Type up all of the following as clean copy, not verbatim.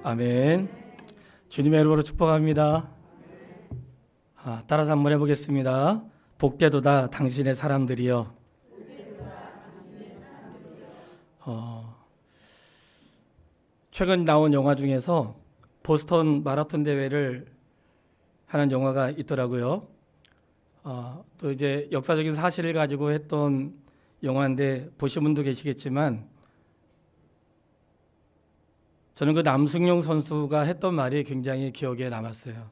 아멘. 주님의 이름으로 축복합니다. 따라서 한번 해보겠습니다. 복되도다 당신의 사람들이여. 최근 나온 영화 중에서 보스턴 마라톤 대회를 하는 영화가 있더라고요. 또 이제 역사적인 사실을 가지고 했던 영화인데 보신 분도 계시겠지만, 저는 그 남승용 선수가 했던 말이 굉장히 기억에 남았어요.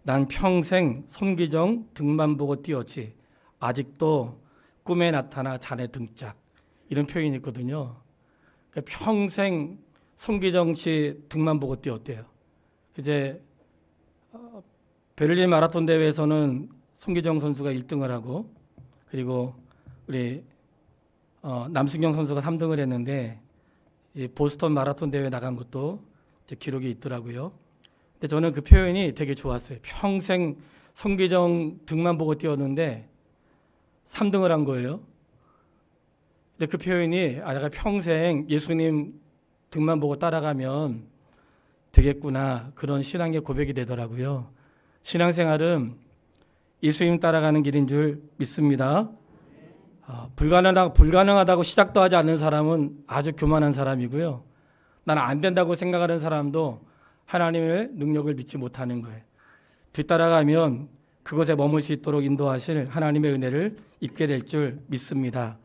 난 평생 손기정 등만 보고 뛰었지 아직도 꿈에 나타나 자네 등짝, 이런 표현이 있거든요. 그러니까 평생 손기정 씨 등만 보고 뛰었대요. 이제 베를린 마라톤 대회에서는 손기정 선수가 1등을 하고, 그리고 우리 남승용 선수가 3등을 했는데, 이 보스턴 마라톤 대회 나간 것도 이제 기록이 있더라고요. 근데 저는 그 표현이 되게 좋았어요. 평생 손기정 등만 보고 뛰었는데 3등을 한 거예요. 근데 그 표현이 내가 평생 예수님 등만 보고 따라가면 되겠구나, 그런 신앙의 고백이 되더라고요. 신앙생활은 예수님 따라가는 길인 줄 믿습니다. 불가능하다고 시작도 하지 않는 사람은 아주 교만한 사람이고요. 나는 안 된다고 생각하는 사람도 하나님의 능력을 믿지 못하는 거예요. 뒤따라가면 그곳에 머물 수 있도록 인도하실 하나님의 은혜를 입게 될 줄 믿습니다.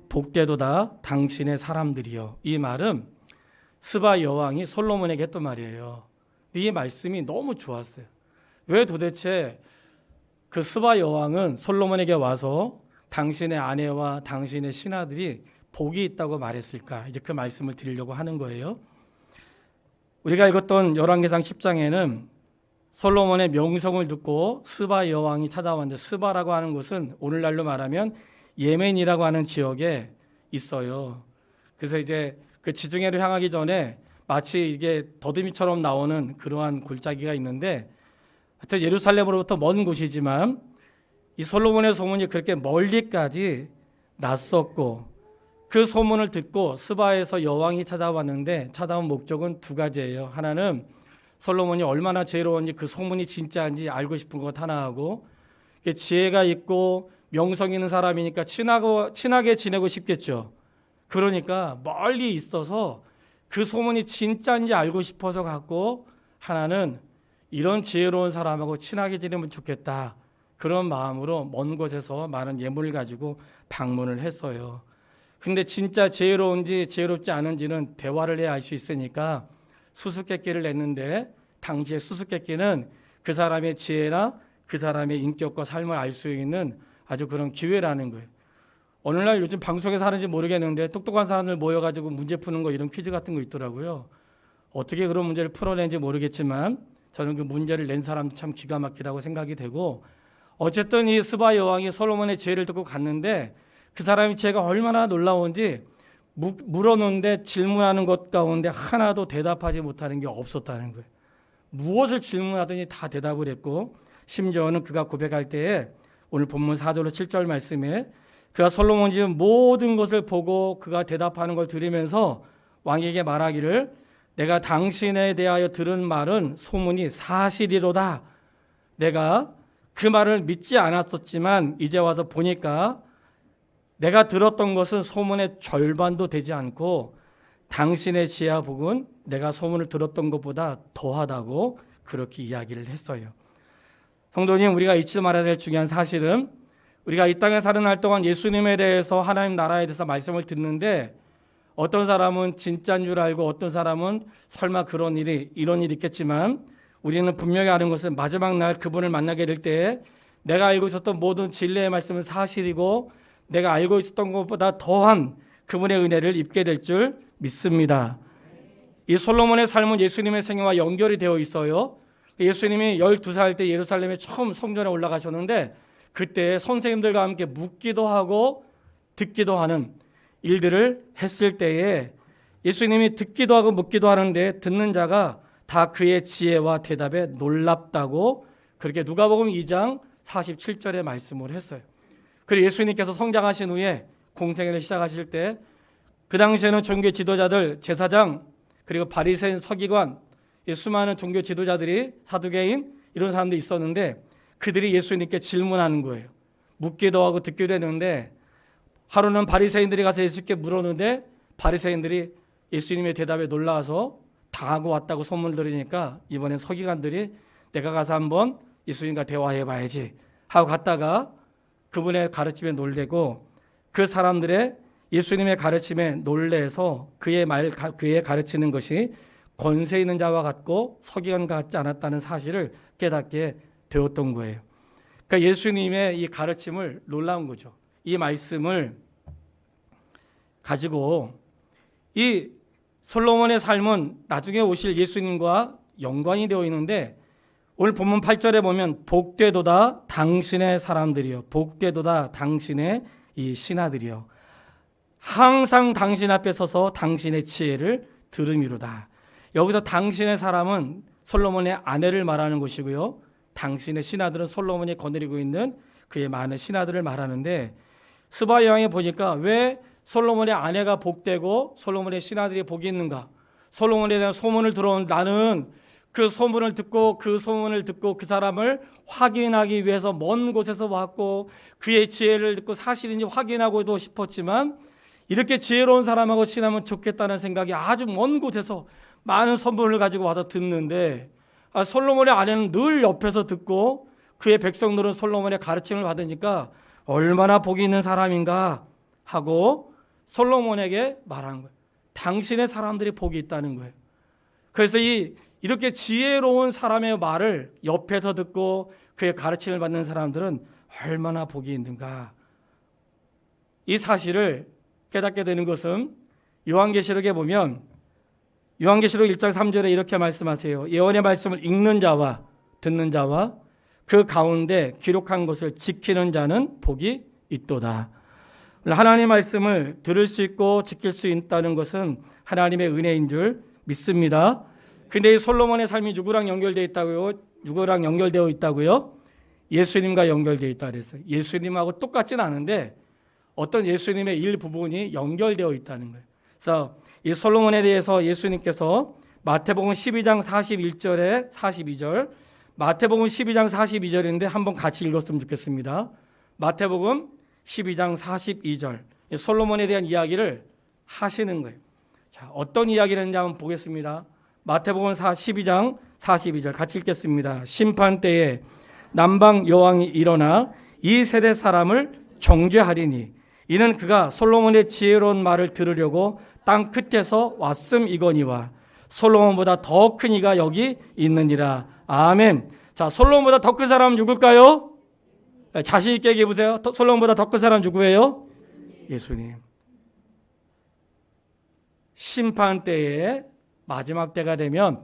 복되도다 당신의 사람들이여. 이 말은 스바 여왕이 솔로몬에게 했던 말이에요. 이 말씀이 너무 좋았어요. 왜 도대체 그 스바 여왕은 솔로몬에게 와서 당신의 아내와 당신의 신하들이 복이 있다고 말했을까? 이제 그 말씀을 드리려고 하는 거예요. 우리가 읽었던 열왕기상 10장에는 솔로몬의 명성을 듣고 스바 여왕이 찾아왔는데, 스바라고 하는 곳은 오늘날로 말하면 예멘이라고 하는 지역에 있어요. 그래서 이제 그 지중해를 향하기 전에 마치 이게 더듬이처럼 나오는 그러한 골짜기가 있는데, 하여튼 예루살렘으로부터 먼 곳이지만 이 솔로몬의 소문이 그렇게 멀리까지 났었고, 그 소문을 듣고 스바에서 여왕이 찾아왔는데 찾아온 목적은 두 가지예요. 하나는 솔로몬이 얼마나 지혜로운지 그 소문이 진짜인지 알고 싶은 것 하나하고, 지혜가 있고 명성 있는 사람이니까 친하게 지내고 싶겠죠. 그러니까 멀리 있어서 그 소문이 진짜인지 알고 싶어서 갔고, 하나는 이런 지혜로운 사람하고 친하게 지내면 좋겠다, 그런 마음으로 먼 곳에서 많은 예물을 가지고 방문을 했어요. 근데 진짜 지혜로운지 지혜롭지 않은지는 대화를 해야 알 수 있으니까 수수께끼를 냈는데, 당시에 수수께끼는 그 사람의 지혜나 그 사람의 인격과 삶을 알 수 있는 아주 그런 기회라는 거예요. 오늘날 요즘 방송에서 하는지 모르겠는데 똑똑한 사람들 모여가지고 문제 푸는 거, 이런 퀴즈 같은 거 있더라고요. 어떻게 그런 문제를 풀어낸지 모르겠지만 저는 그 문제를 낸 사람도 참 기가 막히다고 생각이 되고, 어쨌든 이 스바 여왕이 솔로몬의 지혜를 듣고 갔는데 그 사람의 지혜가 얼마나 놀라운지, 물었는데 질문하는 것 가운데 하나도 대답하지 못하는 게 없었다는 거예요. 무엇을 질문하더니 다 대답을 했고, 심지어는 그가 고백할 때에 오늘 본문 4절로 7절 말씀에 그가 솔로몬이 지은 모든 것을 보고 그가 대답하는 걸 들으면서 왕에게 말하기를, 내가 당신에 대하여 들은 말은 소문이 사실이로다. 내가 그 말을 믿지 않았었지만 이제 와서 보니까 내가 들었던 것은 소문의 절반도 되지 않고 당신의 지혜와 복은 내가 소문을 들었던 것보다 더하다고 그렇게 이야기를 했어요. 성도님, 우리가 잊지 말아야 될 중요한 사실은, 우리가 이 땅에 사는 날 동안 예수님에 대해서, 하나님 나라에 대해서 말씀을 듣는데, 어떤 사람은 진짜인 줄 알고 어떤 사람은 설마 이런 일이 있겠지만, 우리는 분명히 아는 것은 마지막 날 그분을 만나게 될 때에 내가 알고 있었던 모든 진리의 말씀은 사실이고 내가 알고 있었던 것보다 더한 그분의 은혜를 입게 될 줄 믿습니다. 이 솔로몬의 삶은 예수님의 생애와 연결이 되어 있어요. 예수님이 12살 때 예루살렘에 처음 성전에 올라가셨는데, 그때 선생님들과 함께 묻기도 하고 듣기도 하는 일들을 했을 때에 예수님이 듣기도 하고 묻기도 하는데 듣는 자가 다 그의 지혜와 대답에 놀랍다고, 그렇게 누가복음 2장 47절에 말씀을 했어요. 그리고 예수님께서 성장하신 후에 공생애를 시작하실 때 그 당시에는 종교 지도자들, 제사장, 그리고 바리새인 서기관, 이 수많은 종교 지도자들이 사두개인 이런 사람들이 있었는데 그들이 예수님께 질문하는 거예요. 묻기도 하고 듣기도 했는데 하루는 바리새인들이 가서 예수님께 물었는데 바리새인들이 예수님의 대답에 놀라서 당하고 왔다고 소문을 들으니까 이번엔 서기관들이 내가 가서 한번 예수님과 대화해봐야지 하고 갔다가 그분의 가르침에 놀래고 그 사람들의 예수님의 가르침에 놀래서 그의 가르치는 것이 권세 있는 자와 같고 서기관과 같지 않았다는 사실을 깨닫게 되었던 거예요. 그러니까 예수님의 이 가르침을 놀라운 거죠. 이 말씀을 가지고 이 솔로몬의 삶은 나중에 오실 예수님과 연관이 되어 있는데 오늘 본문 8절에 보면 복되도다 당신의 사람들이요 복되도다 당신의 이 신하들이요 항상 당신 앞에 서서 당신의 지혜를 들음이로다. 여기서 당신의 사람은 솔로몬의 아내를 말하는 것이고요. 당신의 신하들은 솔로몬이 거느리고 있는 그의 많은 신하들을 말하는데 스바 여왕에 보니까 왜 솔로몬의 아내가 복되고 솔로몬의 신하들이 복이 있는가? 솔로몬에 대한 소문을 들어온 나는 그 소문을 듣고 그 사람을 확인하기 위해서 먼 곳에서 왔고 그의 지혜를 듣고 사실인지 확인하고도 싶었지만 이렇게 지혜로운 사람하고 친하면 좋겠다는 생각이 아주 먼 곳에서 많은 선물을 가지고 와서 듣는데 솔로몬의 아내는 늘 옆에서 듣고 그의 백성들은 솔로몬의 가르침을 받으니까 얼마나 복이 있는 사람인가 하고 솔로몬에게 말한 거예요. 당신의 사람들이 복이 있다는 거예요. 그래서 이렇게 지혜로운 사람의 말을 옆에서 듣고 그의 가르침을 받는 사람들은 얼마나 복이 있는가. 이 사실을 깨닫게 되는 것은 요한계시록에 보면 요한계시록 1장 3절에 이렇게 말씀하세요. 예언의 말씀을 읽는 자와 듣는 자와 그 가운데 기록한 것을 지키는 자는 복이 있도다. 하나님의 말씀을 들을 수 있고 지킬 수 있다는 것은 하나님의 은혜인 줄 믿습니다. 근데 이 솔로몬의 삶이 누구랑 연결되어 있다고요? 누구랑 연결되어 있다고요? 예수님과 연결되어 있다 그랬어요. 예수님하고 똑같지는 않은데 어떤 예수님의 일부분이 연결되어 있다는 거예요. 그래서 이 솔로몬에 대해서 예수님께서 마태복음 12장 41절에 42절 마태복음 12장 42절인데 한번 같이 읽었으면 좋겠습니다. 마태복음 12장 42절 솔로몬에 대한 이야기를 하시는 거예요. 자, 어떤 이야기를 했는지 한번 보겠습니다. 마태복음 12장 42절 같이 읽겠습니다. 심판 때에 남방 여왕이 일어나 이 세대 사람을 정죄하리니 이는 그가 솔로몬의 지혜로운 말을 들으려고 땅 끝에서 왔음이거니와 솔로몬보다 더 큰 이가 여기 있느니라. 아멘. 자, 솔로몬보다 더 큰 사람은 누굴까요? 자신 있게 얘기해 보세요. 솔로몬보다 더 큰 사람 누구예요? 예수님. 심판 때에 마지막 때가 되면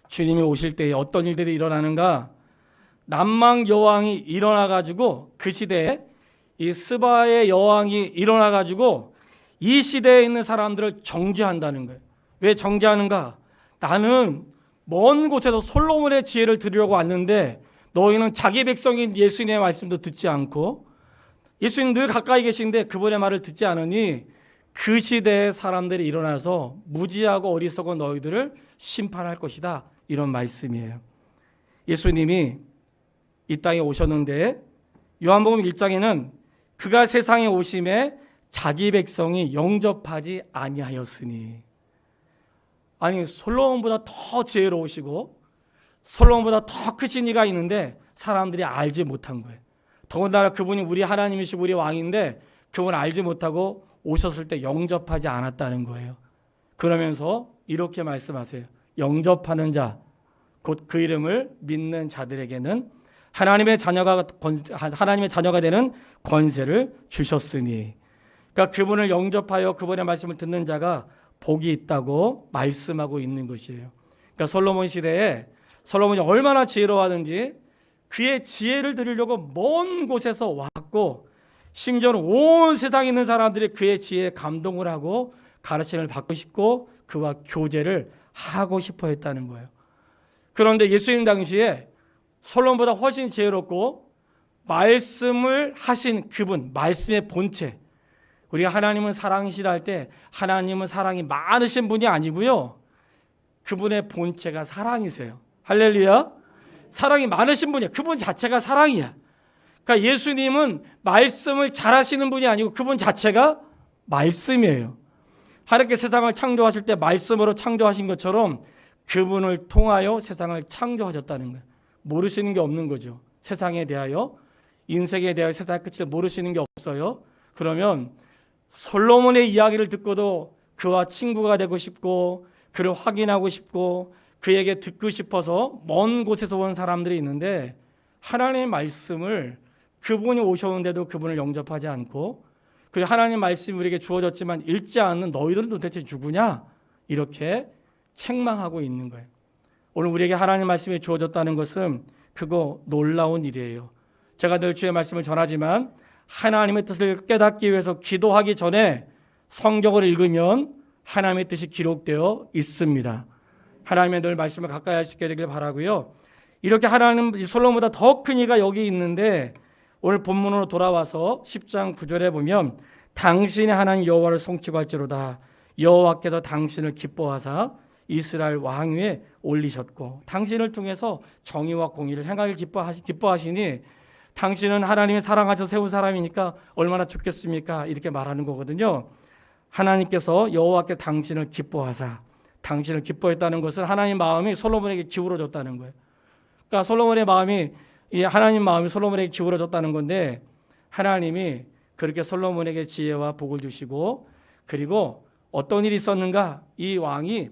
주님이 오실 때에 어떤 일들이 일어나는가? 남방 여왕이 일어나 가지고 그 시대에 이 스바의 여왕이 일어나 가지고 이 시대에 있는 사람들을 정죄한다는 거예요. 왜 정죄하는가? 나는 먼 곳에서 솔로몬의 지혜를 들으려고 왔는데 너희는 자기 백성인 예수님의 말씀도 듣지 않고 예수님 늘 가까이 계신데 그분의 말을 듣지 않으니 그 시대의 사람들이 일어나서 무지하고 어리석은 너희들을 심판할 것이다. 이런 말씀이에요. 예수님이 이 땅에 오셨는데 요한복음 1장에는 그가 세상에 오심에 자기 백성이 영접하지 아니하였으니 아니 솔로몬보다 더 지혜로우시고 솔로몬보다 더 크신 이가 있는데 사람들이 알지 못한 거예요. 더군다나 그분이 우리 하나님이시고 우리 왕인데 그분 알지 못하고 오셨을 때 영접하지 않았다는 거예요. 그러면서 이렇게 말씀하세요. 영접하는 자, 곧 그 이름을 믿는 자들에게는 하나님의 자녀가 되는 권세를 주셨으니 그러니까 그분을 영접하여 그분의 말씀을 듣는 자가 복이 있다고 말씀하고 있는 것이에요. 그러니까 솔로몬 시대에 솔로몬이 얼마나 지혜로웠는지 그의 지혜를 들으려고 먼 곳에서 왔고 심지어는 온 세상에 있는 사람들이 그의 지혜에 감동을 하고 가르침을 받고 싶고 그와 교제를 하고 싶어 했다는 거예요. 그런데 예수님 당시에 솔로몬보다 훨씬 지혜롭고 말씀을 하신 그분, 말씀의 본체. 우리가 하나님은 사랑이시라 할 때 하나님은 사랑이 많으신 분이 아니고요. 그분의 본체가 사랑이세요. 할렐루야. 사랑이 많으신 분이야. 그분 자체가 사랑이야. 그러니까 예수님은 말씀을 잘하시는 분이 아니고 그분 자체가 말씀이에요. 하나님께 세상을 창조하실 때 말씀으로 창조하신 것처럼 그분을 통하여 세상을 창조하셨다는 거예요. 모르시는 게 없는 거죠. 세상에 대하여, 인생에 대하여 세상의 끝을 모르시는 게 없어요. 그러면 솔로몬의 이야기를 듣고도 그와 친구가 되고 싶고 그를 확인하고 싶고 그에게 듣고 싶어서 먼 곳에서 온 사람들이 있는데 하나님의 말씀을 그분이 오셨는데도 그분을 영접하지 않고 그리고 하나님 말씀이 우리에게 주어졌지만 읽지 않는 너희들은 도대체 누구냐? 이렇게 책망하고 있는 거예요. 오늘 우리에게 하나님 말씀이 주어졌다는 것은 그거 놀라운 일이에요. 제가 늘 주의 말씀을 전하지만 하나님의 뜻을 깨닫기 위해서 기도하기 전에 성경을 읽으면 하나님의 뜻이 기록되어 있습니다. 하나님의 늘 말씀을 가까이 할 수 있게 되길 바라고요. 이렇게 하나님 솔로몬보다 더 큰 이가 여기 있는데 오늘 본문으로 돌아와서 10장 9절에 보면 당신이 하나님 여호와를 송치고 할지로다 여호와께서 당신을 기뻐하사 이스라엘 왕 위에 올리셨고 당신을 통해서 정의와 공의를 행하길 기뻐하시니 당신은 하나님이 사랑하셔서 세운 사람이니까 얼마나 좋겠습니까? 이렇게 말하는 거거든요. 하나님께서 여호와께 당신을 기뻐하사 당신을 기뻐했다는 것은 하나님 마음이 솔로몬에게 기울어졌다는 거예요. 그러니까 솔로몬의 마음이 하나님 마음이 솔로몬에게 기울어졌다는 건데 하나님이 그렇게 솔로몬에게 지혜와 복을 주시고 그리고 어떤 일이 있었는가? 이 왕이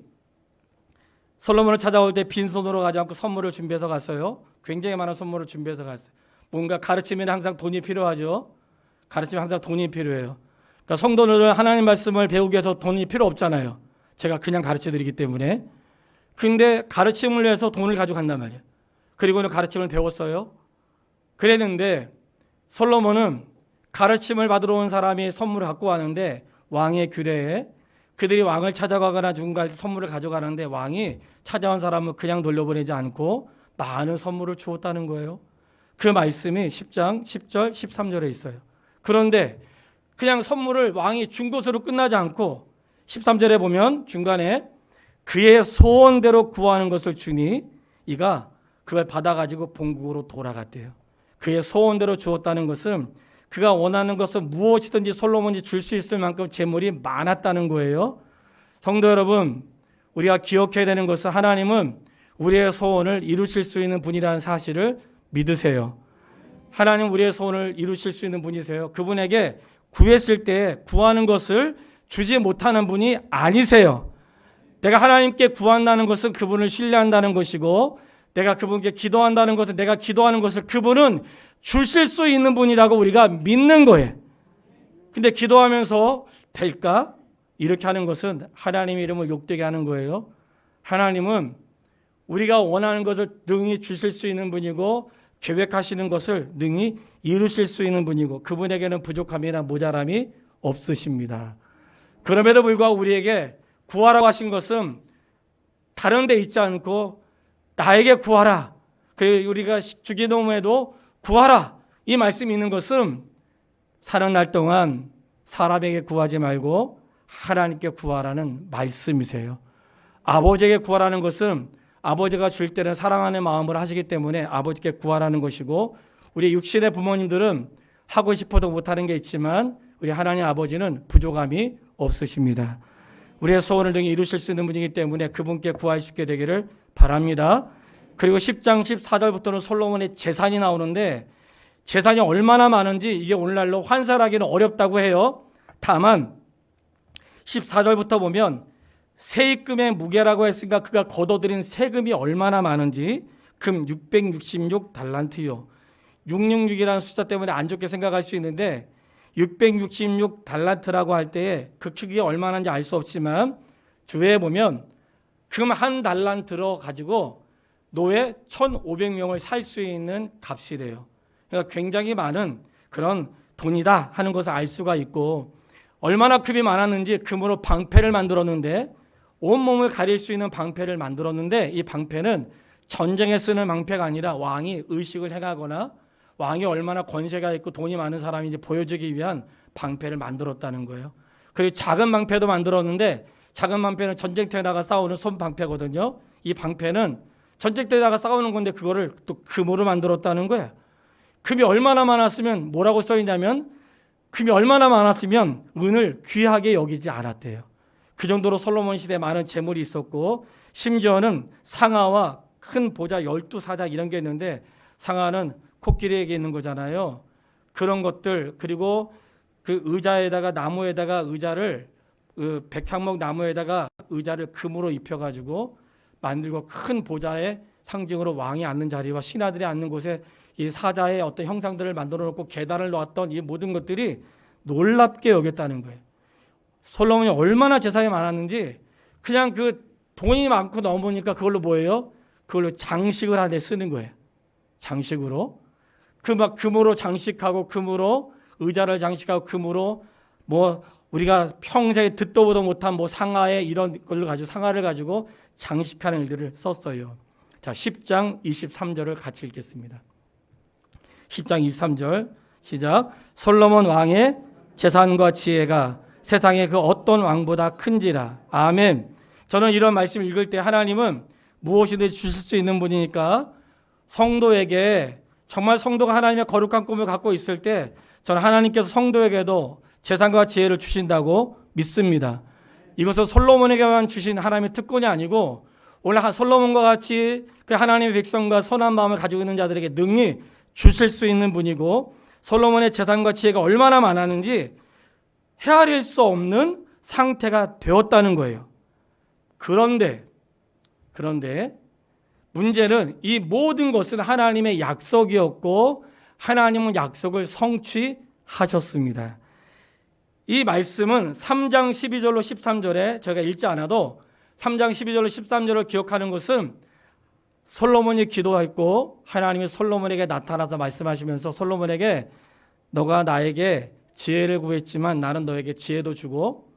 솔로몬을 찾아올 때 빈손으로 가지 않고 선물을 준비해서 갔어요. 굉장히 많은 선물을 준비해서 갔어요. 뭔가 가르치면 항상 돈이 필요하죠. 가르치면 항상 돈이 필요해요. 그러니까 성도들은 하나님 말씀을 배우기 위해서 돈이 필요 없잖아요. 제가 그냥 가르쳐드리기 때문에. 근데 가르침을 위해서 돈을 가져간단 말이에요. 그리고는 가르침을 배웠어요. 그랬는데 솔로몬은 가르침을 받으러 온 사람이 선물을 갖고 왔는데 왕의 규례에 그들이 왕을 찾아가거나 누군가 선물을 가져가는데 왕이 찾아온 사람을 그냥 돌려보내지 않고 많은 선물을 주었다는 거예요. 그 말씀이 10장 10절 13절에 있어요. 그런데 그냥 선물을 왕이 준 것으로 끝나지 않고 13절에 보면 중간에 그의 소원대로 구하는 것을 주니 이가 그걸 받아가지고 본국으로 돌아갔대요. 그의 소원대로 주었다는 것은 그가 원하는 것은 무엇이든지 솔로몬이 줄 수 있을 만큼 재물이 많았다는 거예요. 성도 여러분, 우리가 기억해야 되는 것은 하나님은 우리의 소원을 이루실 수 있는 분이라는 사실을 믿으세요. 하나님 우리의 소원을 이루실 수 있는 분이세요. 그분에게 구했을 때 구하는 것을 주지 못하는 분이 아니세요. 내가 하나님께 구한다는 것은 그분을 신뢰한다는 것이고 내가 그분께 기도한다는 것은 내가 기도하는 것을 그분은 주실 수 있는 분이라고 우리가 믿는 거예요. 근데 기도하면서 될까? 이렇게 하는 것은 하나님의 이름을 욕되게 하는 거예요. 하나님은 우리가 원하는 것을 능히 주실 수 있는 분이고 계획하시는 것을 능히 이루실 수 있는 분이고 그분에게는 부족함이나 모자람이 없으십니다. 그럼에도 불구하고 우리에게 구하라고 하신 것은 다른 데 있지 않고 나에게 구하라. 그리고 우리가 주기도문에도 구하라. 이 말씀이 있는 것은 사는 날 동안 사람에게 구하지 말고 하나님께 구하라는 말씀이세요. 아버지에게 구하라는 것은 아버지가 줄 때는 사랑하는 마음으로 하시기 때문에 아버지께 구하라는 것이고 우리 육신의 부모님들은 하고 싶어도 못하는 게 있지만 우리 하나님 아버지는 부족함이 없으십니다. 우리의 소원을 등에 이루실 수 있는 분이기 때문에 그분께 구할 수 있게 되기를 바랍니다. 그리고 10장 14절부터는 솔로몬의 재산이 나오는데 재산이 얼마나 많은지 이게 오늘날로 환산하기는 어렵다고 해요. 다만 14절부터 보면 세입금의 무게라고 했으니까 그가 거둬들인 세금이 얼마나 많은지 금 666 달란트요. 666이라는 숫자 때문에 안 좋게 생각할 수 있는데 666 달란트라고 할 때에 그 크기가 얼마나인지 알 수 없지만 주에 보면 금 한 달란트로 가지고 노예 1,500명을 살 수 있는 값이래요. 그러니까 굉장히 많은 그런 돈이다 하는 것을 알 수가 있고 얼마나 금이 많았는지 금으로 방패를 만들었는데 온몸을 가릴 수 있는 방패를 만들었는데 이 방패는 전쟁에 쓰는 방패가 아니라 왕이 의식을 행하거나 왕이 얼마나 권세가 있고 돈이 많은 사람인지 보여주기 위한 방패를 만들었다는 거예요. 그리고 작은 방패도 만들었는데 작은 방패는 전쟁터에 나가 싸우는 손방패거든요. 이 방패는 전쟁터에 나가 싸우는 건데 그거를 또 금으로 만들었다는 거예요. 금이 얼마나 많았으면 뭐라고 써 있냐면 금이 얼마나 많았으면 은을 귀하게 여기지 않았대요. 그 정도로 솔로몬 시대에 많은 재물이 있었고 심지어는 상아와 큰 보좌 12사자 이런 게 있는데 상아는 코끼리에게 있는 거잖아요. 그런 것들 그리고 그 의자에다가 나무에다가 의자를 그 백향목 나무에다가 의자를 금으로 입혀가지고 만들고 큰 보좌의 상징으로 왕이 앉는 자리와 신하들이 앉는 곳에 이 사자의 어떤 형상들을 만들어 놓고 계단을 놓았던 이 모든 것들이 놀랍게 여겼다는 거예요. 솔로몬이 얼마나 재산이 많았는지 그냥 그 돈이 많고 넘으니까 그걸로 뭐예요? 그걸로 장식을 하는데 쓰는 거예요. 장식으로. 그 막 금으로 장식하고 금으로 의자를 장식하고 금으로 뭐 우리가 평생에 듣도 보도 못한 뭐 상아에 이런 걸로 가지고 상아를 가지고 장식하는 일들을 썼어요. 자, 10장 23절을 같이 읽겠습니다. 10장 23절 시작. 솔로몬 왕의 재산과 지혜가 세상의 그 어떤 왕보다 큰지라. 아멘. 저는 이런 말씀을 읽을 때 하나님은 무엇이든지 주실 수 있는 분이니까 성도에게 정말 성도가 하나님의 거룩한 꿈을 갖고 있을 때 저는 하나님께서 성도에게도 재산과 지혜를 주신다고 믿습니다. 이것은 솔로몬에게만 주신 하나님의 특권이 아니고 원래 솔로몬과 같이 그 하나님의 백성과 선한 마음을 가지고 있는 자들에게 능히 주실 수 있는 분이고 솔로몬의 재산과 지혜가 얼마나 많았는지 헤아릴 수 없는 상태가 되었다는 거예요. 그런데 문제는 이 모든 것은 하나님의 약속이었고 하나님은 약속을 성취하셨습니다. 이 말씀은 3장 12절로 13절에 저희가 읽지 않아도 3장 12절로 13절을 기억하는 것은 솔로몬이 기도했고 하나님이 솔로몬에게 나타나서 말씀하시면서 솔로몬에게 너가 나에게 지혜를 구했지만 나는 너에게 지혜도 주고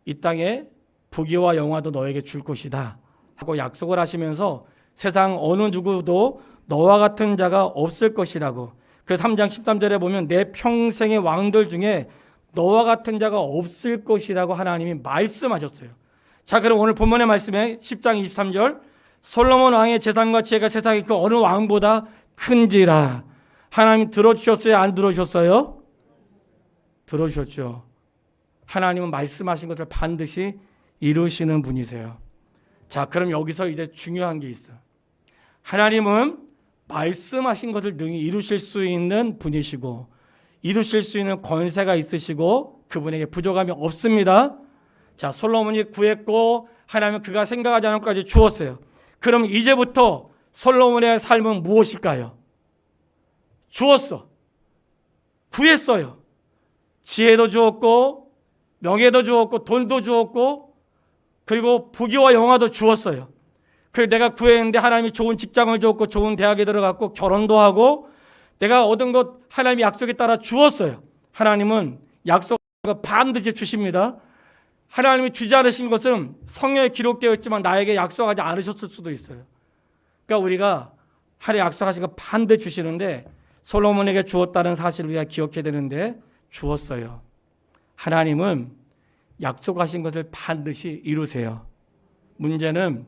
이 땅에 부귀와 영화도 너에게 줄 것이다 하고 약속을 하시면서 세상 어느 누구도 너와 같은 자가 없을 것이라고 그 3장 13절에 보면 내 평생의 왕들 중에 너와 같은 자가 없을 것이라고 하나님이 말씀하셨어요. 자, 그럼 오늘 본문의 말씀에 10장 23절 솔로몬 왕의 재산과 지혜가 세상의 그 어느 왕보다 큰지라. 하나님 들어주셨어요? 안 들어주셨어요? 들어주셨죠. 하나님은 말씀하신 것을 반드시 이루시는 분이세요. 자, 그럼 여기서 이제 중요한 게 있어요. 하나님은 말씀하신 것을 능히 이루실 수 있는 분이시고 이루실 수 있는 권세가 있으시고 그분에게 부족함이 없습니다. 자, 솔로몬이 구했고 하나님은 그가 생각하지 않은 것까지 주었어요. 그럼 이제부터 솔로몬의 삶은 무엇일까요? 주었어. 구했어요. 지혜도 주었고 명예도 주었고 돈도 주었고 그리고 부귀와 영화도 주었어요. 그리고 내가 구했는데 하나님이 좋은 직장을 줬고 좋은 대학에 들어갔고 결혼도 하고 내가 얻은 것 하나님이 약속에 따라 주었어요. 하나님은 약속을 반드시 주십니다. 하나님이 주지 않으신 것은 성경에 기록되어 있지만 나에게 약속하지 않으셨을 수도 있어요. 그러니까 우리가 하나님 약속하신 거 반드시 주시는데 솔로몬에게 주었다는 사실을 우리가 기억해야 되는데 주었어요. 하나님은 약속하신 것을 반드시 이루세요. 문제는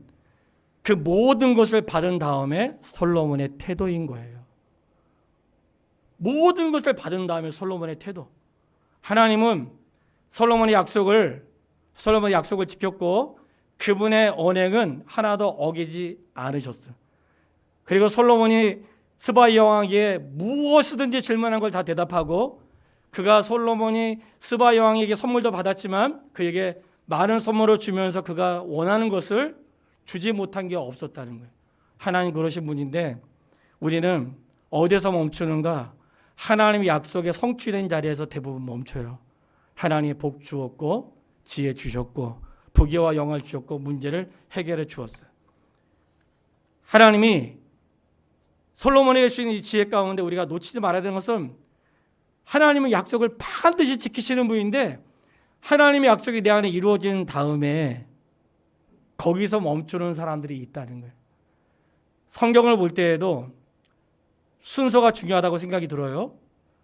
그 모든 것을 받은 다음에 솔로몬의 태도인 거예요. 모든 것을 받은 다음에 솔로몬의 태도. 하나님은 솔로몬의 약속을 지켰고 그분의 언행은 하나도 어기지 않으셨어요. 그리고 솔로몬이 스바 여왕에게 무엇이든지 질문한 걸 다 대답하고 그가 솔로몬이 스바 여왕에게 선물도 받았지만 그에게 많은 선물을 주면서 그가 원하는 것을 주지 못한 게 없었다는 거예요. 하나님 그러신 분인데 우리는 어디서 멈추는가? 하나님의 약속에 성취된 자리에서 대부분 멈춰요. 하나님이 복 주었고 지혜 주셨고 부귀와 영화를 주셨고 문제를 해결해 주었어요. 하나님이 솔로몬에게 주신 이 지혜 가운데 우리가 놓치지 말아야 되는 것은 하나님은 약속을 반드시 지키시는 분인데 하나님의 약속이 내 안에 이루어진 다음에 거기서 멈추는 사람들이 있다는 거예요. 성경을 볼 때에도 순서가 중요하다고 생각이 들어요.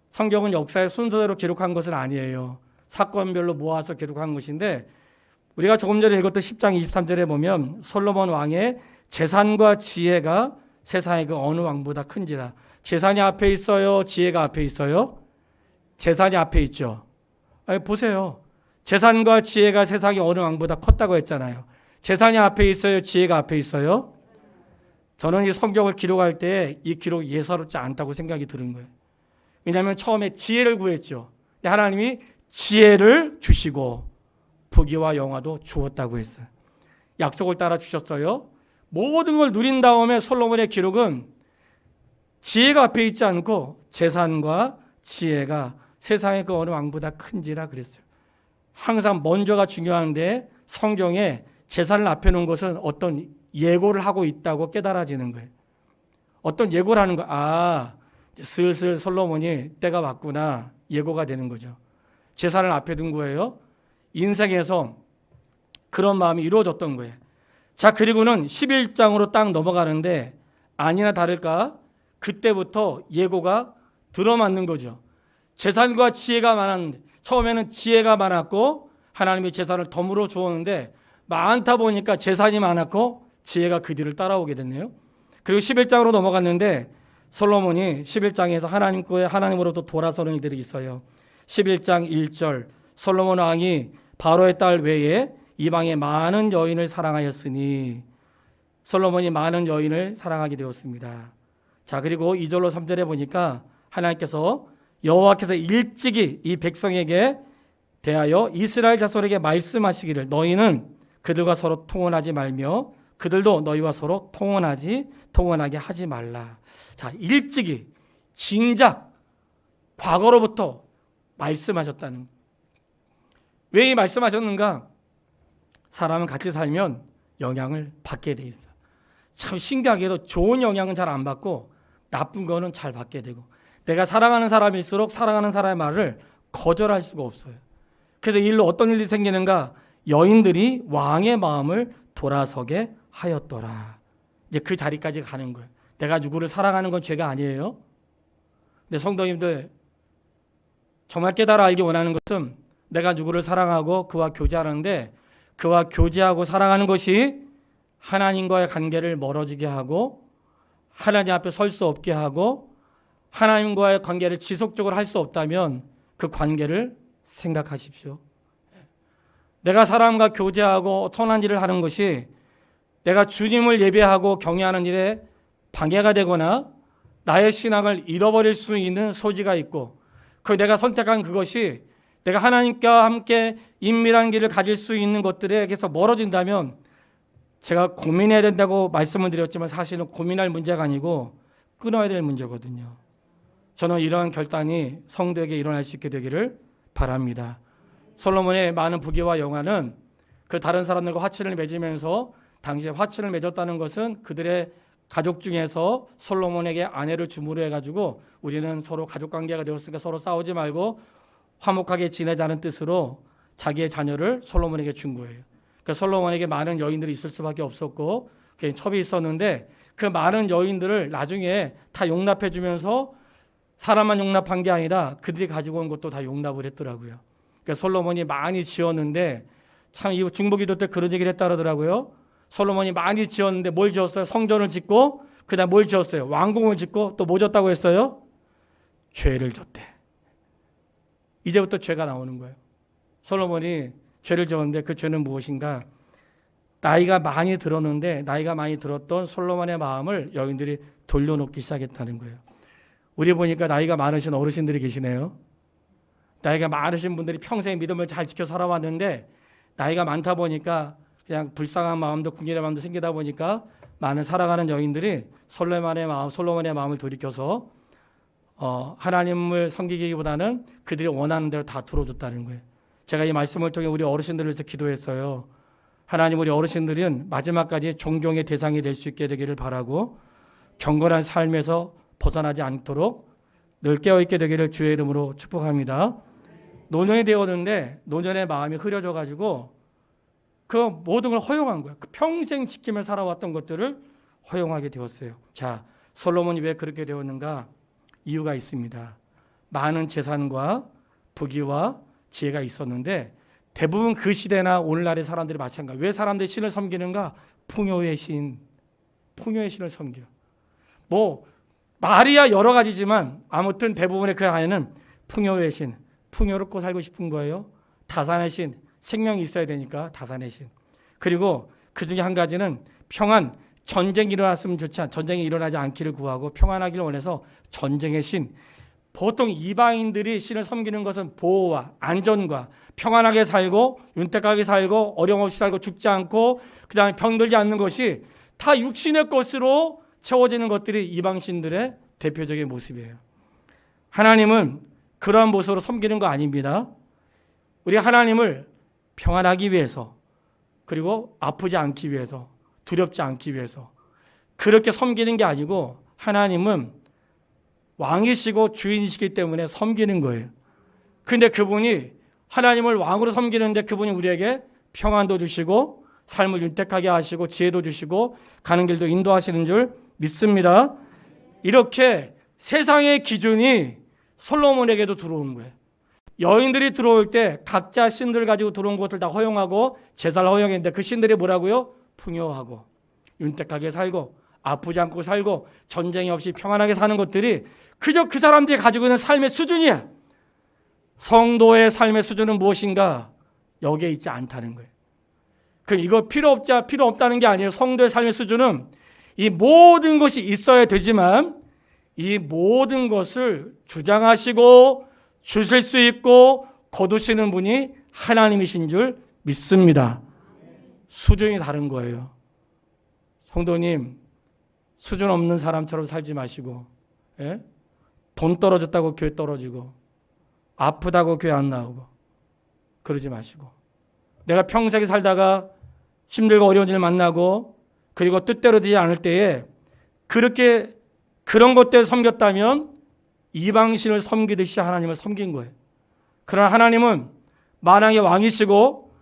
성경은 역사의 순서대로 기록한 것은 아니에요. 사건별로 모아서 기록한 것인데 우리가 조금 전에 읽었던 10장 23절에 보면 솔로몬 왕의 재산과 지혜가 세상의 그 어느 왕보다 큰지라. 재산이 앞에 있어요? 지혜가 앞에 있어요? 재산이 앞에 있죠. 아니, 보세요. 재산과 지혜가 세상의 어느 왕보다 컸다고 했잖아요. 재산이 앞에 있어요? 지혜가 앞에 있어요? 저는 이 성경을 기록할 때 이 기록이 예사롭지 않다고 생각이 드는 거예요. 왜냐하면 처음에 지혜를 구했죠. 근데 하나님이 지혜를 주시고 부귀와 영화도 주었다고 했어요. 약속을 따라 주셨어요. 모든 걸 누린 다음에 솔로몬의 기록은 지혜가 앞에 있지 않고 재산과 지혜가 세상의 그 어느 왕보다 큰지라 그랬어요. 항상 먼저가 중요한데 성경에 재산을 앞에 놓은 것은 어떤 예고를 하고 있다고 깨달아지는 거예요. 어떤 예고를 하는 거예요. 아, 슬슬 솔로몬이 때가 왔구나. 예고가 되는 거죠. 재산을 앞에 둔 거예요. 인생에서 그런 마음이 이루어졌던 거예요. 자, 그리고는 11장으로 딱 넘어가는데 아니나 다를까 그때부터 예고가 들어맞는 거죠. 재산과 지혜가 많았는데 처음에는 지혜가 많았고 하나님이 재산을 덤으로 주었는데 많다 보니까 재산이 많았고 지혜가 그 뒤를 따라오게 됐네요. 그리고 11장으로 넘어갔는데 솔로몬이 11장에서 하나님으로부터 돌아서는 이들이 있어요. 11장 1절 솔로몬 왕이 바로의 딸 외에 이방의 많은 여인을 사랑하였으니 솔로몬이 많은 여인을 사랑하게 되었습니다. 자, 그리고 2절로 3절에 보니까 하나님께서 여호와께서 일찍이 이 백성에게 대하여 이스라엘 자손에게 말씀하시기를 너희는 그들과 서로 통혼하지 말며 그들도 너희와 서로 통혼하게 하지 말라. 자, 일찍이 진작 과거로부터 말씀하셨다는. 왜 이 말씀하셨는가? 사람은 같이 살면 영향을 받게 돼 있어요. 참 신기하게도 좋은 영향은 잘 안 받고 나쁜 거는 잘 받게 되고 내가 사랑하는 사람일수록 사랑하는 사람의 말을 거절할 수가 없어요. 그래서 일로 어떤 일이 생기는가? 여인들이 왕의 마음을 돌아서게 하였더라. 이제 그 자리까지 가는 거예요. 내가 누구를 사랑하는 건 죄가 아니에요. 근데 성도님들 정말 깨달아 알기 원하는 것은 내가 누구를 사랑하고 그와 교제하는데 그와 교제하고 사랑하는 것이 하나님과의 관계를 멀어지게 하고 하나님 앞에 설 수 없게 하고 하나님과의 관계를 지속적으로 할 수 없다면 그 관계를 생각하십시오. 내가 사람과 교제하고 선한 일을 하는 것이 내가 주님을 예배하고 경외하는 일에 방해가 되거나 나의 신앙을 잃어버릴 수 있는 소지가 있고 그 내가 선택한 그것이 내가 하나님과 함께 인밀한 길을 가질 수 있는 것들에게서 멀어진다면 제가 고민해야 된다고 말씀을 드렸지만 사실은 고민할 문제가 아니고 끊어야 될 문제거든요. 저는 이러한 결단이 성도에게 일어날 수 있게 되기를 바랍니다. 솔로몬의 많은 부귀와 영화는 그 다른 사람들과 화친을 맺으면서 당시에 화친을 맺었다는 것은 그들의 가족 중에서 솔로몬에게 아내를 주무로 해가지고 우리는 서로 가족관계가 되었으니까 서로 싸우지 말고 화목하게 지내자는 뜻으로 자기의 자녀를 솔로몬에게 준 거예요. 그러니까 솔로몬에게 많은 여인들이 있을 수밖에 없었고 첩이 있었는데 그 많은 여인들을 나중에 다 용납해 주면서 사람만 용납한 게 아니라 그들이 가지고 온 것도 다 용납을 했더라고요. 그러니까 솔로몬이 많이 지었는데 참 이 중보기도 때 그런 얘기를 했다 그러더라고요. 솔로몬이 많이 지었는데 뭘 지었어요? 성전을 짓고 그다음 뭘 지었어요? 왕궁을 짓고 또 뭐 졌다고 했어요? 죄를 졌대. 이제부터 죄가 나오는 거예요. 솔로몬이 죄를 지었는데 그 죄는 무엇인가? 나이가 많이 들었는데 나이가 많이 들었던 솔로몬의 마음을 여인들이 돌려놓기 시작했다는 거예요. 우리 보니까 나이가 많으신 어르신들이 계시네요. 나이가 많으신 분들이 평생 믿음을 잘 지켜 살아왔는데 나이가 많다 보니까 그냥 불쌍한 마음도 궁핍의 마음도 생기다 보니까 많은 사랑하는 여인들이 솔로몬의 마음을 돌이켜서 하나님을 섬기기보다는 그들이 원하는 대로 다 들어줬다는 거예요. 제가 이 말씀을 통해 우리 어르신들을 위해서 기도했어요. 하나님 우리 어르신들은 마지막까지 존경의 대상이 될 수 있게 되기를 바라고 경건한 삶에서 벗어나지 않도록 늘 깨어있게 되기를 주의 이름으로 축복합니다. 노년이 되었는데 노년의 마음이 흐려져 가지고 그 모든 걸 허용한 거예요. 그 평생 지키며 살아왔던 것들을 허용하게 되었어요. 자, 솔로몬이 왜 그렇게 되었는가? 이유가 있습니다. 많은 재산과 부귀와 지혜가 있었는데 대부분 그 시대나 오늘날의 사람들이 마찬가지예요. 왜 사람들이 신을 섬기는가? 풍요의 신을 섬겨. 뭐 말이야 여러 가지지만 아무튼 대부분의 그 안에는 풍요의 신, 풍요롭고 살고 싶은 거예요. 다산의 신, 생명이 있어야 되니까 다산의 신. 그리고 그 중에 한 가지는 평안, 전쟁이 일어났으면 좋지 않, 전쟁이 일어나지 않기를 구하고 평안하기를 원해서 전쟁의 신. 보통 이방인들이 신을 섬기는 것은 보호와 안전과 평안하게 살고 윤택하게 살고 어려움 없이 살고 죽지 않고 그 다음에 병들지 않는 것이 다 육신의 것으로 채워지는 것들이 이방신들의 대표적인 모습이에요. 하나님은 그러한 모습으로 섬기는 거 아닙니다. 우리 하나님을 평안하기 위해서 그리고 아프지 않기 위해서 두렵지 않기 위해서 그렇게 섬기는 게 아니고 하나님은 왕이시고 주인이시기 때문에 섬기는 거예요. 근데 그분이 하나님을 왕으로 섬기는데 그분이 우리에게 평안도 주시고 삶을 윤택하게 하시고 지혜도 주시고 가는 길도 인도하시는 줄 믿습니다. 이렇게 세상의 기준이 솔로몬에게도 들어온 거예요. 여인들이 들어올 때 각자 신들 가지고 들어온 것을 다 허용하고 제사를 허용했는데 그 신들이 뭐라고요? 풍요하고 윤택하게 살고 아프지 않고 살고 전쟁이 없이 평안하게 사는 것들이 그저 그 사람들이 가지고 있는 삶의 수준이야. 성도의 삶의 수준은 무엇인가? 여기에 있지 않다는 거예요. 그럼 이거 필요 없다는 게 아니에요. 성도의 삶의 수준은 이 모든 것이 있어야 되지만 이 모든 것을 주장하시고 주실 수 있고 거두시는 분이 하나님이신 줄 믿습니다. 수준이 다른 거예요. 성도님, 수준 없는 사람처럼 살지 마시고, 예? 돈 떨어졌다고 교회 떨어지고, 아프다고 교회 안 나오고, 그러지 마시고, 내가 평생 살다가 힘들고 어려운 일 만나고, 그리고 뜻대로 되지 않을 때에 그렇게 그런 것 때문에 섬겼다면 이방신을 섬기듯이 하나님을 섬긴 거예요. 그러나 하나님은 만왕의 왕이시고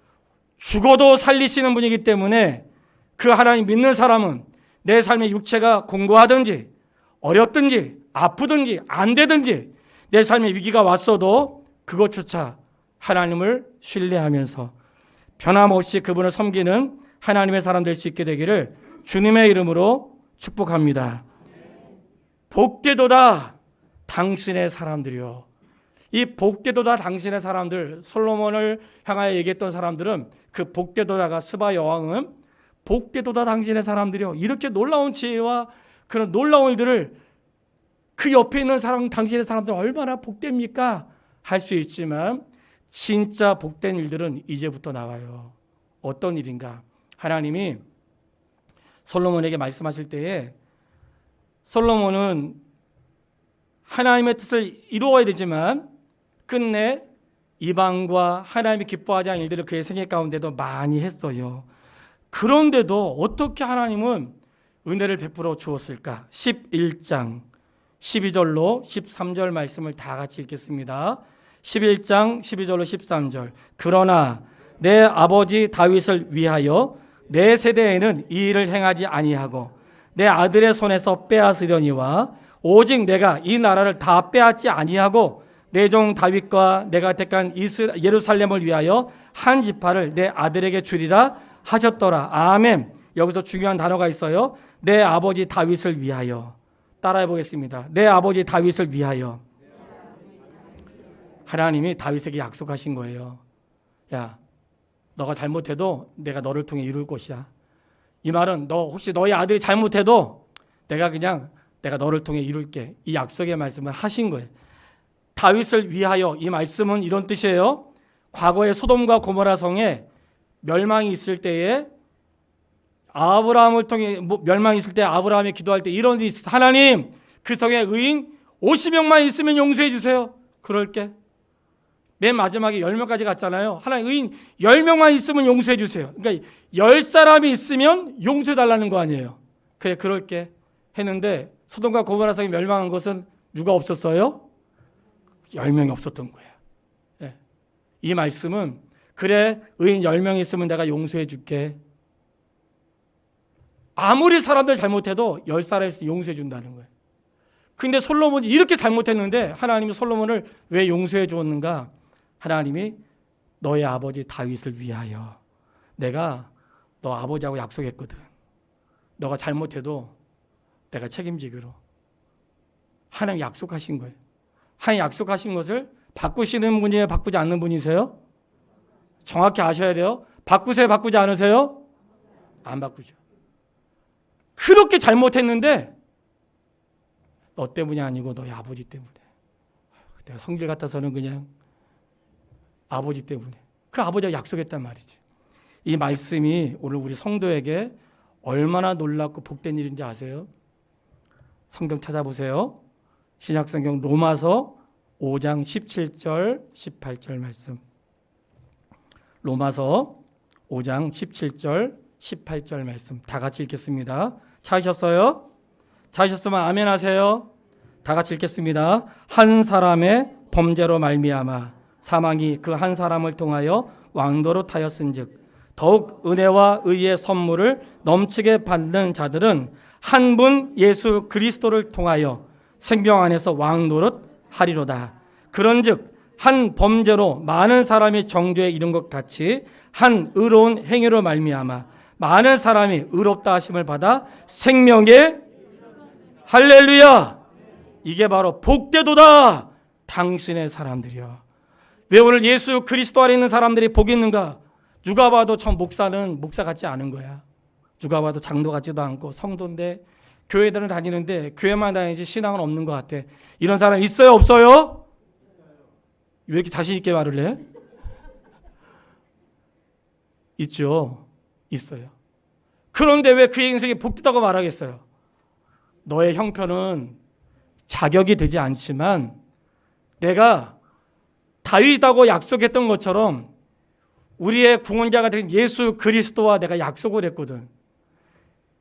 죽어도 살리시는 분이기 때문에 그 하나님 믿는 사람은 내 삶의 육체가 공고하든지 어렵든지 아프든지 안 되든지 내 삶의 위기가 왔어도 그것조차 하나님을 신뢰하면서 변함없이 그분을 섬기는 하나님의 사람 될 수 있게 되기를 주님의 이름으로 축복합니다. 복되도다 당신의 사람들이요. 이 복되도다 당신의 사람들, 솔로몬을 향하여 얘기했던 사람들은 그 복되도다가 스바 여왕은 복되도다 당신의 사람들이요. 이렇게 놀라운 지혜와 그런 놀라운 일들을 그 옆에 있는 사람, 당신의 사람들 얼마나 복됩니까? 할 수 있지만 진짜 복된 일들은 이제부터 나와요. 어떤 일인가? 하나님이 솔로몬에게 말씀하실 때에 솔로몬은 하나님의 뜻을 이루어야 되지만 끝내 이방과 하나님이 기뻐하지 않은 일들을 그의 생애 가운데도 많이 했어요. 그런데도 어떻게 하나님은 은혜를 베풀어 주었을까? 11장 12절로 13절 말씀을 다 같이 읽겠습니다. 11장 12절로 13절. 그러나 내 아버지 다윗을 위하여 내 세대에는 이 일을 행하지 아니하고 내 아들의 손에서 빼앗으려니와 오직 내가 이 나라를 다 빼앗지 아니하고 내 종 다윗과 내가 택한 예루살렘을 위하여 한 지파를 내 아들에게 주리라 하셨더라. 아멘. 여기서 중요한 단어가 있어요. 내 아버지 다윗을 위하여. 따라해 보겠습니다. 내 아버지 다윗을 위하여. 하나님이 다윗에게 약속하신 거예요. 야, 너가 잘못해도 내가 너를 통해 이룰 것이야. 이 말은 너 혹시 너희 아들이 잘못해도 내가 너를 통해 이룰게. 이 약속의 말씀을 하신 거예요. 다윗을 위하여, 이 말씀은 이런 뜻이에요. 과거에 소돔과 고모라 성에 멸망이 있을 때에 아브라함을 통해 멸망이 있을 때 아브라함이 기도할 때 이런 일이 있어요. 하나님, 그 성에 의인 50명만 있으면 용서해 주세요. 그럴게. 맨 마지막에 10명까지 갔잖아요. 하나님, 의인 10명만 있으면 용서해 주세요. 그러니까 10사람이 있으면 용서해 달라는 거 아니에요. 그래, 그럴게 했는데 소돔과 고모라 성이 멸망한 것은 누가 없었어요? 10명이 없었던 거예요. 예. 이 말씀은 그래, 의인 10명 있으면 내가 용서해 줄게. 아무리 사람들 잘못해도 10사람 있으면 용서해 준다는 거예요. 근데 솔로몬이 이렇게 잘못했는데 하나님이 솔로몬을 왜 용서해 주었는가? 하나님이 너의 아버지 다윗을 위하여 내가 너 아버지하고 약속했거든. 너가 잘못해도 내가 책임지기로. 하나님 약속하신 거예요. 하나님 약속하신 것을 바꾸시는 분이에요? 바꾸지 않는 분이세요? 정확히 아셔야 돼요. 바꾸세요? 바꾸지 않으세요? 안 바꾸죠. 그렇게 잘못했는데 너 때문이 아니고 너희 아버지 때문에. 내가 성질 같아서는 그냥 아버지 때문에. 그 아버지가 약속했단 말이지. 이 말씀이 오늘 우리 성도에게 얼마나 놀랍고 복된 일인지 아세요? 성경 찾아보세요. 신약성경 로마서 5장 17절 18절 말씀. 로마서 5장 17절 18절 말씀 다 같이 읽겠습니다. 찾으셨어요? 찾으셨으면 아멘 하세요. 다 같이 읽겠습니다. 한 사람의 범죄로 말미암아 사망이 그 한 사람을 통하여 왕노릇 하였은즉 더욱 은혜와 의의 선물을 넘치게 받는 자들은 한 분 예수 그리스도를 통하여 생명 안에서 왕노릇 하리로다. 그런즉 한 범죄로 많은 사람이 정죄에 이른 것 같이 한 의로운 행위로 말미암아 많은 사람이 의롭다 하심을 받아 생명의 할렐루야. 이게 바로 복되도다. 당신의 사람들이여. 왜 오늘 예수 그리스도 안에 있는 사람들이 복이 있는가? 누가 봐도 저 목사는 목사 같지 않은 거야. 누가 봐도 장로 같지도 않고 성도인데 교회들은 다니는데 교회만 다니지 신앙은 없는 것 같아. 이런 사람 있어요? 없어요? 왜 이렇게 자신 있게 말을 해? 있죠. 있어요. 그런데 왜 그의 인생이 복되다고 말하겠어요? 너의 형편은 자격이 되지 않지만 내가 다윗하고 약속했던 것처럼 우리의 구원자가 된 예수 그리스도와 내가 약속을 했거든.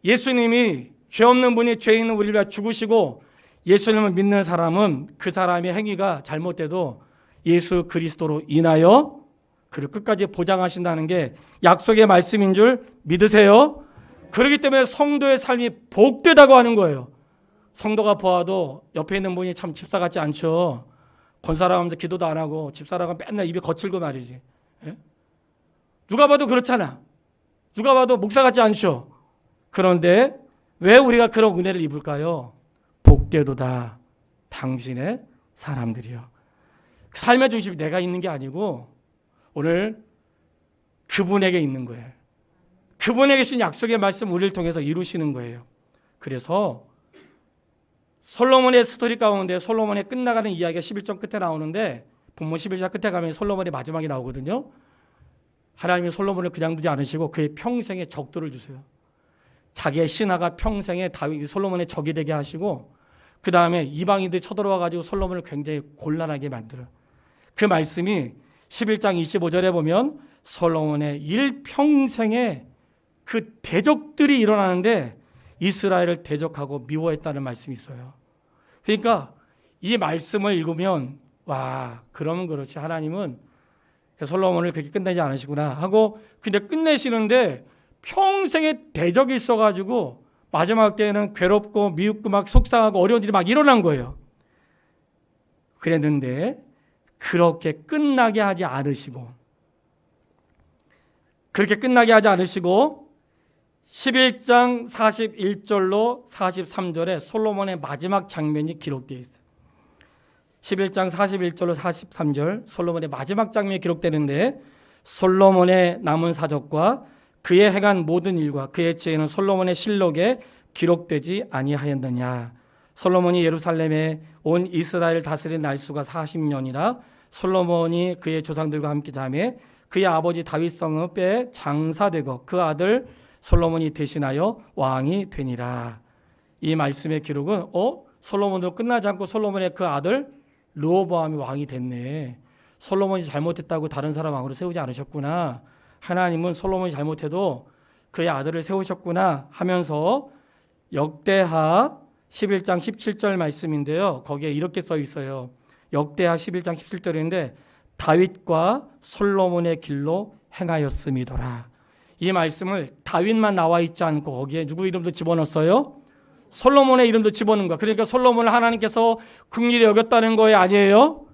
예수님이 죄 없는 분이 죄 있는 우리를 위해 죽으시고 예수님을 믿는 사람은 그 사람의 행위가 잘못돼도 예수 그리스도로 인하여 그를 끝까지 보장하신다는 게 약속의 말씀인 줄 믿으세요? 그렇기 때문에 성도의 삶이 복되다고 하는 거예요. 성도가 보아도 옆에 있는 분이 참 집사 같지 않죠. 권사라면서 기도도 안 하고 집사라고 맨날 입이 거칠고 말이지. 예? 누가 봐도 그렇잖아. 누가 봐도 목사 같지 않죠. 그런데 왜 우리가 그런 은혜를 입을까요? 복되도다 당신의 사람들이요. 삶의 중심이 내가 있는 게 아니고 오늘 그분에게 있는 거예요. 그분에게 주신 약속의 말씀 우리를 통해서 이루시는 거예요. 그래서 솔로몬의 스토리 가운데 솔로몬의 끝나가는 이야기가 11장 끝에 나오는데 본문 11장 끝에 가면 솔로몬의 마지막이 나오거든요. 하나님이 솔로몬을 그냥 두지 않으시고 그의 평생에 적도를 주세요. 자기의 신하가 평생에 다윗 솔로몬의 적이 되게 하시고 그 다음에 이방인들이 쳐들어와 가지고 솔로몬을 굉장히 곤란하게 만들어요. 그 말씀이 11장 25절에 보면 솔로몬의 일평생에 그 대적들이 일어나는데 이스라엘을 대적하고 미워했다는 말씀이 있어요. 그러니까 이 말씀을 읽으면 와 그러면 그렇지 하나님은 솔로몬을 그렇게 끝내지 않으시구나 하고 근데 끝내시는데 평생에 대적이 있어가지고 마지막 때에는 괴롭고 미웃고 막 속상하고 어려운 일이 막 일어난 거예요. 그랬는데 그렇게 끝나게 하지 않으시고 그렇게 끝나게 하지 않으시고 11장 41절로 43절에 솔로몬의 마지막 장면이 기록되어 있어요. 11장 41절로 43절 솔로몬의 마지막 장면이 기록되는데 솔로몬의 남은 사적과 그의 행한 모든 일과 그의 지혜는 솔로몬의 실록에 기록되지 아니하였느냐. 솔로몬이 예루살렘에 온 이스라엘 다스린 날수가 40년이라 솔로몬이 그의 조상들과 함께 자매 그의 아버지 다윗 성읍에 장사되고 그 아들 솔로몬이 대신하여 왕이 되니라. 이 말씀의 기록은 솔로몬으로 끝나지 않고 솔로몬의 그 아들 르호보암이 왕이 됐네. 솔로몬이 잘못했다고 다른 사람 왕으로 세우지 않으셨구나. 하나님은 솔로몬이 잘못해도 그의 아들을 세우셨구나 하면서 역대하 11장 17절 말씀인데요. 거기에 이렇게 써 있어요. 역대하 11장 17절인데 다윗과 솔로몬의 길로 행하였음이더라. 이 말씀을 다윗만 나와 있지 않고 거기에 누구 이름도 집어넣었어요? 솔로몬의 이름도 집어넣은 거야. 그러니까 솔로몬을 하나님께서 긍휼히 여겼다는 거예요? 아니에요?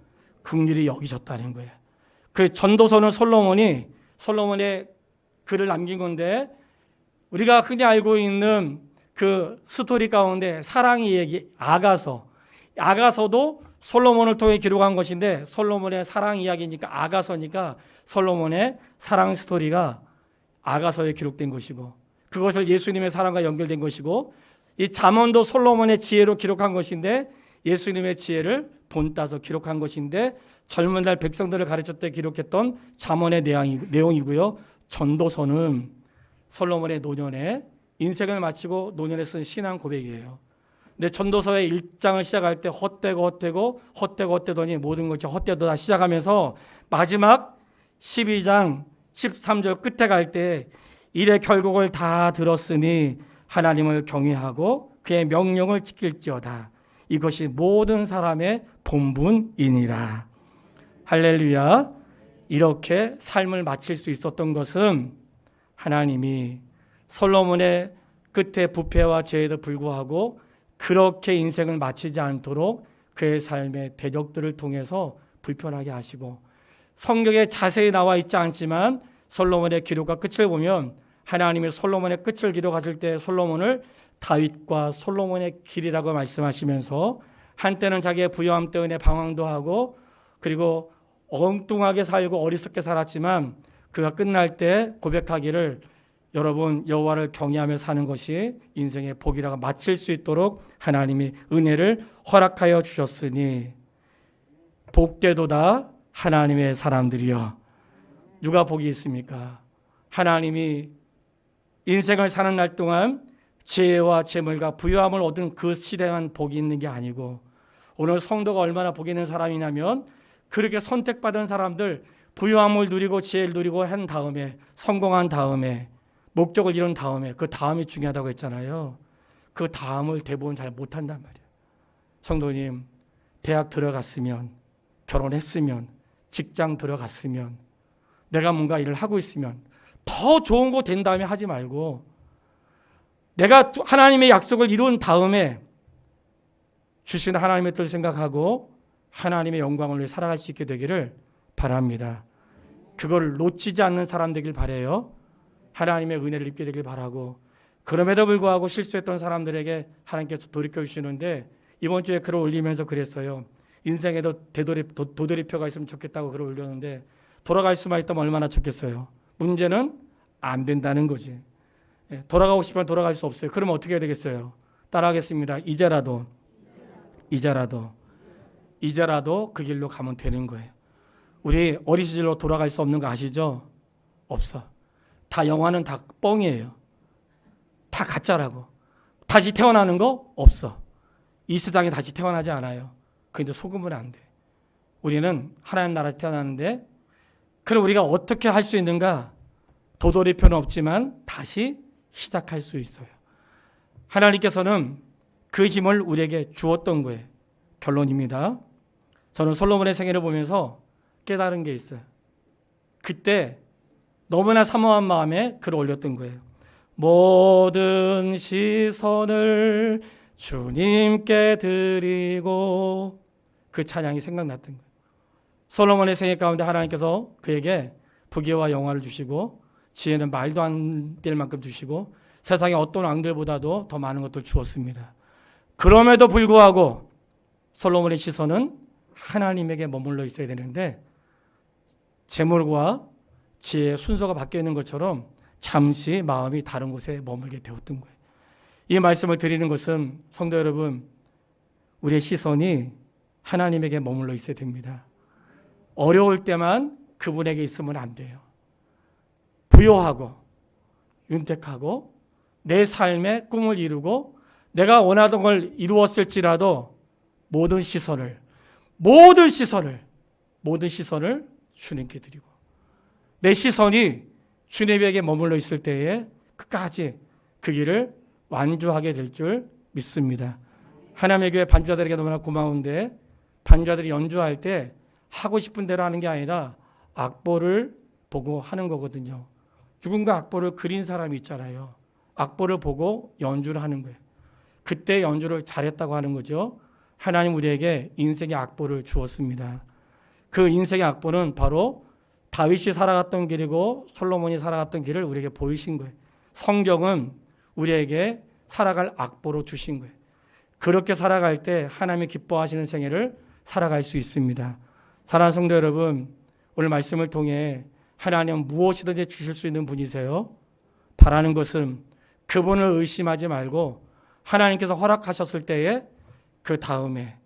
긍휼히 여기셨다는 거예요. 그 전도서는 솔로몬의 글을 남긴 건데, 우리가 흔히 알고 있는 그 스토리 가운데 사랑의 얘기 아가서도 솔로몬을 통해 기록한 것인데, 솔로몬의 사랑 이야기니까 아가서니까 솔로몬의 사랑 스토리가 아가서에 기록된 것이고, 그것을 예수님의 사랑과 연결된 것이고, 이 잠언도 솔로몬의 지혜로 기록한 것인데 예수님의 지혜를 본따서 기록한 것인데, 젊은 날 백성들을 가르칠 때 기록했던 잠언의 내용이고요. 전도서는 솔로몬의 노년에 인생을 마치고 노년에 쓴 신앙 고백이에요. 근데 전도서의 1장을 시작할 때 헛되더니 모든 것이 헛되도다 시작하면서 마지막 12장 13절 끝에 갈 때 일의 결국을 다 들었으니 하나님을 경외하고 그의 명령을 지킬지어다. 이것이 모든 사람의 본분이니라. 할렐루야. 이렇게 삶을 마칠 수 있었던 것은 하나님이 솔로몬의 끝에 부패와 죄에도 불구하고 그렇게 인생을 마치지 않도록 그의 삶의 대적들을 통해서 불편하게 하시고, 성경에 자세히 나와 있지 않지만 솔로몬의 기록과 끝을 보면 하나님이 솔로몬의 끝을 기록하실 때 솔로몬을 다윗과 솔로몬의 길이라고 말씀하시면서, 한때는 자기의 부유함 때문에 방황도 하고 그리고 엉뚱하게 살고 어리석게 살았지만 그가 끝날 때 고백하기를, 여러분 여호와를 경외하며 사는 것이 인생의 복이라고 마칠 수 있도록 하나님이 은혜를 허락하여 주셨으니 복되도다 하나님의 사람들이여. 누가 복이 있습니까? 하나님이 인생을 사는 날 동안 지혜와 재물과 부유함을 얻은 그 시대만 복이 있는 게 아니고, 오늘 성도가 얼마나 복이 있는 사람이냐면, 그렇게 선택받은 사람들, 부유함을 누리고 지혜를 누리고 한 다음에, 성공한 다음에, 목적을 이룬 다음에, 그 다음이 중요하다고 했잖아요. 그 다음을 대부분 잘 못한단 말이에요. 성도님, 대학 들어갔으면, 결혼했으면, 직장 들어갔으면, 내가 뭔가 일을 하고 있으면 더 좋은 거 된 다음에 하지 말고, 내가 하나님의 약속을 이룬 다음에 주신 하나님의 뜻을 생각하고 하나님의 영광을 위해 살아갈 수 있게 되기를 바랍니다. 그걸 놓치지 않는 사람 되길 바라요. 하나님의 은혜를 입게 되길 바라고, 그럼에도 불구하고 실수했던 사람들에게 하나님께서 돌이켜 주시는데, 이번 주에 글을 올리면서 그랬어요. 인생에도 도돌이표가 있으면 좋겠다고 글을 올렸는데, 돌아갈 수만 있다면 얼마나 좋겠어요. 문제는 안 된다는 거지. 돌아가고 싶으면 돌아갈 수 없어요. 그러면 어떻게 해야 되겠어요? 따라하겠습니다. 이제라도 그 길로 가면 되는 거예요. 우리 어린 시절로 돌아갈 수 없는 거 아시죠? 없어. 다 영화는 다 뻥이에요. 다 가짜라고. 다시 태어나는 거 없어. 이 세상에 다시 태어나지 않아요. 그런데 속으면 안 돼. 우리는 하나님 나라에 태어나는데, 그럼 우리가 어떻게 할 수 있는가? 도돌이표는 없지만 다시 시작할 수 있어요. 하나님께서는 그 힘을 우리에게 주었던 거예요. 결론입니다. 저는 솔로몬의 생애를 보면서 깨달은 게 있어요. 그때 너무나 사모한 마음에 글을 올렸던 거예요. 모든 시선을 주님께 드리고, 그 찬양이 생각났던 거예요. 솔로몬의 생애 가운데 하나님께서 그에게 부귀와 영화를 주시고, 지혜는 말도 안 될 만큼 주시고, 세상의 어떤 왕들보다도 더 많은 것들 주었습니다. 그럼에도 불구하고 솔로몬의 시선은 하나님에게 머물러 있어야 되는데, 재물과 지혜의 순서가 바뀌어 있는 것처럼 잠시 마음이 다른 곳에 머물게 되었던 거예요. 이 말씀을 드리는 것은, 성도 여러분, 우리의 시선이 하나님에게 머물러 있어야 됩니다. 어려울 때만 그분에게 있으면 안 돼요. 부요하고 윤택하고 내 삶의 꿈을 이루고 내가 원하던 걸 이루었을지라도 모든 시선을 주님께 드리고, 내 시선이 주님에게 머물러 있을 때에 끝까지 그 길을 완주하게 될 줄 믿습니다. 하나님의 교회 반주자들에게 너무나 고마운데, 반주자들이 연주할 때 하고 싶은 대로 하는 게 아니라 악보를 보고 하는 거거든요. 누군가 악보를 그린 사람이 있잖아요. 악보를 보고 연주를 하는 거예요. 그때 연주를 잘했다고 하는 거죠. 하나님 우리에게 인생의 악보를 주었습니다. 그 인생의 악보는 바로 다윗이 살아갔던 길이고 솔로몬이 살아갔던 길을 우리에게 보이신 거예요. 성경은 우리에게 살아갈 악보로 주신 거예요. 그렇게 살아갈 때 하나님이 기뻐하시는 생애를 살아갈 수 있습니다. 사랑하는 성도 여러분, 오늘 말씀을 통해 하나님은 무엇이든지 주실 수 있는 분이세요. 바라는 것은 그분을 의심하지 말고 하나님께서 허락하셨을 때에 그 다음에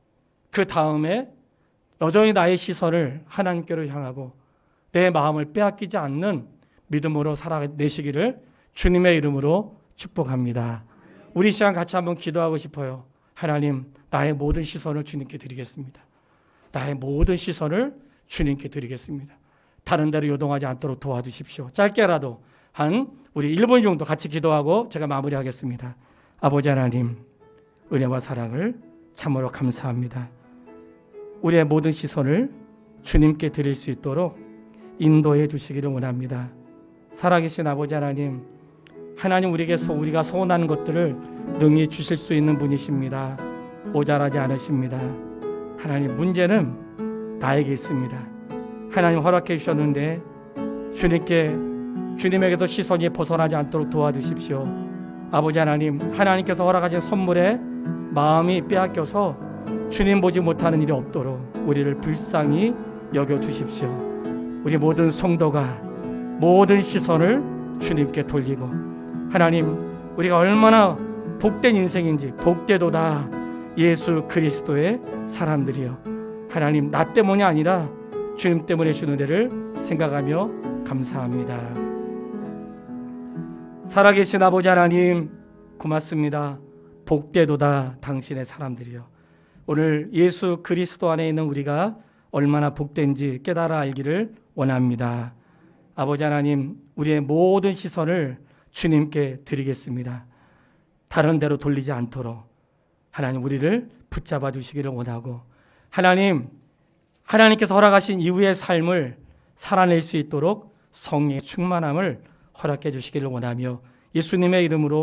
여전히 나의 시선을 하나님께로 향하고 내 마음을 빼앗기지 않는 믿음으로 살아내시기를 주님의 이름으로 축복합니다. 우리 시간 같이 한번 기도하고 싶어요. 하나님, 나의 모든 시선을 주님께 드리겠습니다. 나의 모든 시선을 주님께 드리겠습니다. 다른 데로 요동하지 않도록 도와주십시오. 짧게라도 한 우리 1분 정도 같이 기도하고 제가 마무리하겠습니다. 아버지 하나님, 은혜와 사랑을 참으로 감사합니다. 우리의 모든 시선을 주님께 드릴 수 있도록 인도해 주시기를 원합니다. 살아계신 아버지 하나님, 하나님 우리가 소원하는 것들을 능히 주실 수 있는 분이십니다. 모자라지 않으십니다. 하나님, 문제는 나에게 있습니다. 하나님 허락해 주셨는데 주님에게서 시선이 벗어나지 않도록 도와주십시오. 아버지 하나님, 하나님께서 허락하신 선물에 마음이 빼앗겨서 주님 보지 못하는 일이 없도록 우리를 불쌍히 여겨주십시오. 우리 모든 성도가 모든 시선을 주님께 돌리고, 하나님, 우리가 얼마나 복된 인생인지, 복되도다 예수 그리스도의 사람들이여, 하나님, 나 때문이 아니라 주님 때문에 주는 은혜를 생각하며 감사합니다. 살아계신 아버지 하나님, 고맙습니다. 복되도다 당신의 사람들이여, 오늘 예수 그리스도 안에 있는 우리가 얼마나 복된지 깨달아 알기를 원합니다. 아버지 하나님, 우리의 모든 시선을 주님께 드리겠습니다. 다른 데로 돌리지 않도록 하나님 우리를 붙잡아 주시기를 원하고, 하나님께서 허락하신 이후의 삶을 살아낼 수 있도록 성령의 충만함을 허락해 주시기를 원하며 예수님의 이름으로